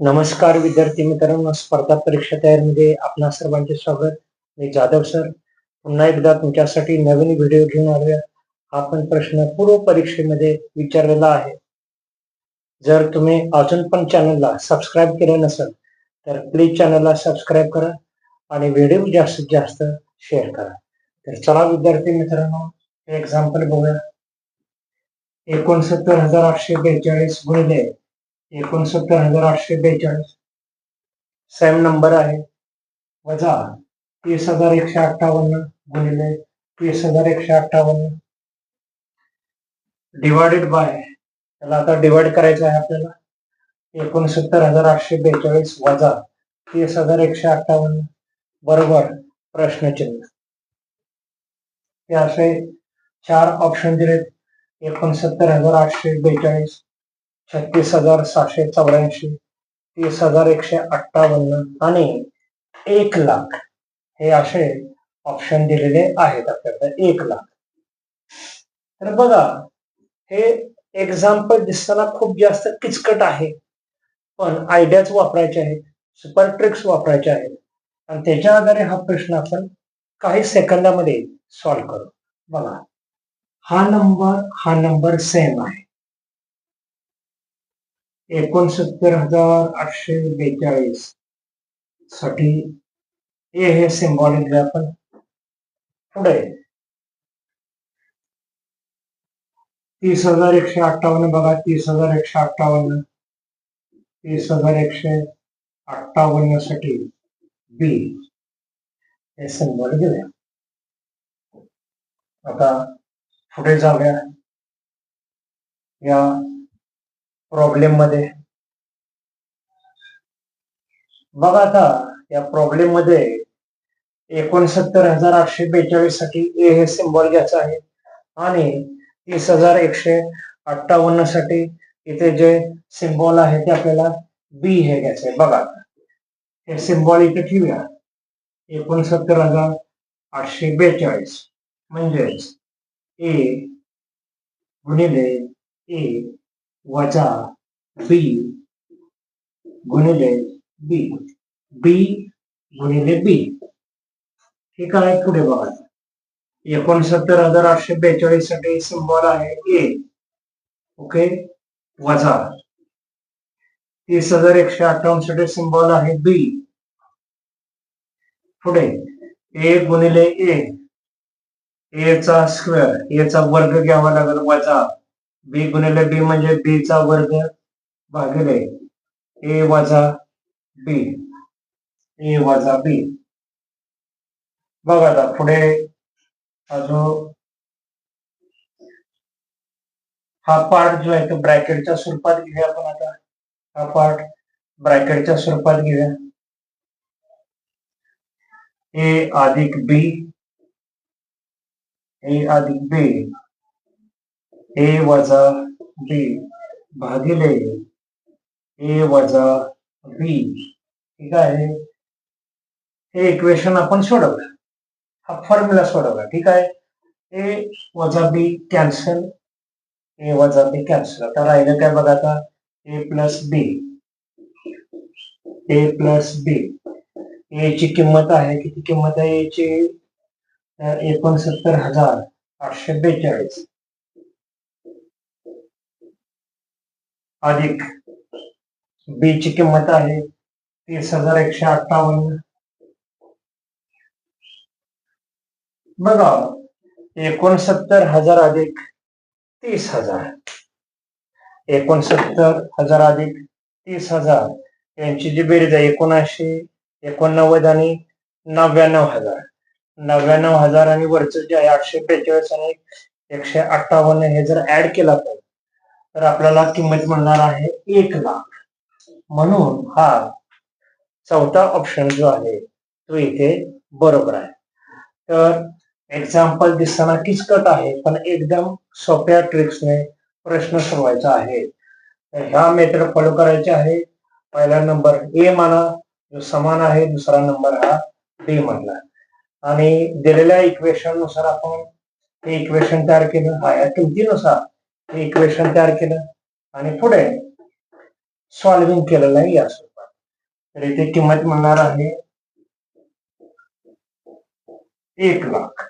नमस्कार विद्यार्थी मित्रांनो, स्पर्धा परीक्षा तयारीमध्ये आपणा सर्वांचे स्वागत. मी जाधव सर पुन्हा एकदा तुमच्यासाठी नवीन व्हिडिओ घेऊन आलोय. हा पण प्रश्न पूर्व परीक्षेमध्ये विचारलेला आहे. जर तुम्ही अजून पण चॅनलला सबस्क्राईब केलं नसेल तर प्लीज चॅनलला सबस्क्राईब करा आणि व्हिडिओ जास्तीत जास्त शेअर करा. तर चला विद्यार्थी मित्रांनो, एक्झाम्पल बघूया. 69,842 गुणिले 69,842 सेम नंबर आहे, वजा 30,158 गुणिले 30,158 डिवाइडेड बाय, त्याला आता डिवाइड करायचं आहे आपल्याला. 69,842 वजा 30,158 बरोबर प्रश्नचिन्ह. हे असे 4 ऑप्शन दिलेत. 69,842, 36,784, 30,158 आणि 1,00,000 हे असे ऑप्शन दिलेले आहेत आपल्याकडे. 1,00,000. तर बघा, हे एक्झाम्पल दिसताना खूप जास्त किचकट आहे, पण आयडियाच वापरायचे आहेत, सुपर ट्रिक्स वापरायचे आहेत आणि त्याच्या आधारे हा प्रश्न आपण काही सेकंदामध्ये सॉल्व्ह करू. बघा, हा नंबर सेम आहे. 69,842 साठी ए हे सिम्बॉलिक घ्या आपण. पुढे 30,158 बघा, 30,158 30,158 साठी बी हे सिम्बॉल घेऊया. आता पुढे जाऊया या प्रॉब्लेम मध्ये. बघा, आता या प्रॉब्लेम मध्ये 69,842 साठी ए हे सिम्बॉल घ्यायचं आहे आणि 30,158 साठी इथे जे सिम्बॉल आहे ते आपल्याला बी हे घ्यायचं आहे. बघा, हे सिम्बॉल इथे ठेवूया. 69,842 म्हणजेच ए गुणिले ए वजा बी गुणिले बी, बी गुणिले बी. ठीक आहे. पुढे बघा, 69,842 साठी सिम्बॉल आहे ए, ओके, वजा 30,158 साठी सिम्बॉल आहे बी. पुढे ए गुणिले ए चा स्क्वेअर, ए चा वर्ग घ्यावा लागेल, वजा बी गुणिले बी म्हणजे बी चा वर्ग भागिले ए वजा बी, ए वजा बी. बघा, आता पुढे अजून हा पार्ट जो आहे तो ब्रॅकेटच्या स्वरूपात घेऊया आपण. आता हा पार्ट ब्रॅकेटच्या स्वरूपात घेऊया. ए अधिक बी, ए अधिक बी, ए वजा बी भागिले ए वजा बी. ठीक आहे. हे इक्वेशन आपण सोडवलं, हा फॉर्म्युला सोडवला. ठीक आहे. ए वजा बी कॅन्सल, ए वजा बी कॅन्सल. आता राहिलं काय बघा, आता ए प्लस बी, ए प्लस बी. ए ची किंमत आहे, किती किंमत आहे ए ची? 69,842 अधिक बी ची किंमत आहे 30,158. बघा, 69,000 अधिक 30,000, 69,000 अधिक 30,000 यांची जी बेरीज आहे 79, 89 आणि 99,000. 99,000 आणि वरचं जे आहे 842 आणि 158 हे जर ऍड केला तर आपल्याला किंमत मिळणार आहे 1,00,000. म्हणून हा चौथा ऑप्शन जो आहे तो इथे बरोबर आहे. तर एक्झाम्पल दिसताना किचकट आहे, पण एकदम सोप्या ट्रिक्सने प्रश्न सोडवायचा आहे. तर ह्या मेथड फॉलो करायचे आहे. पहिला नंबर ए माना जो समान आहे, दुसरा नंबर हा बी मधला, आणि दिलेल्या इक्वेशन नुसार आपण हे इक्वेशन तयार केलं. हा या किमतीनुसार हे इक्वेशन तयार केलं आणि पुढे सॉल्विंग केलेलं आहे या स्वरूपात. तर इथे किंमत म्हणणार आहे 1,00,000.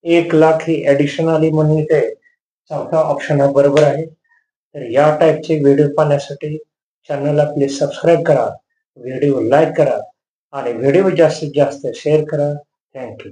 1,00,000 ही ऍडिशन आली म्हणून इथे चौथा ऑप्शन हा बरोबर आहे. तर या टाईपचे व्हिडिओ पाहण्यासाठी चॅनलला प्लीज सबस्क्राईब करा, व्हिडिओ लाईक करा आणि व्हिडिओ जास्तीत जास्त शेअर करा. थँक्यू.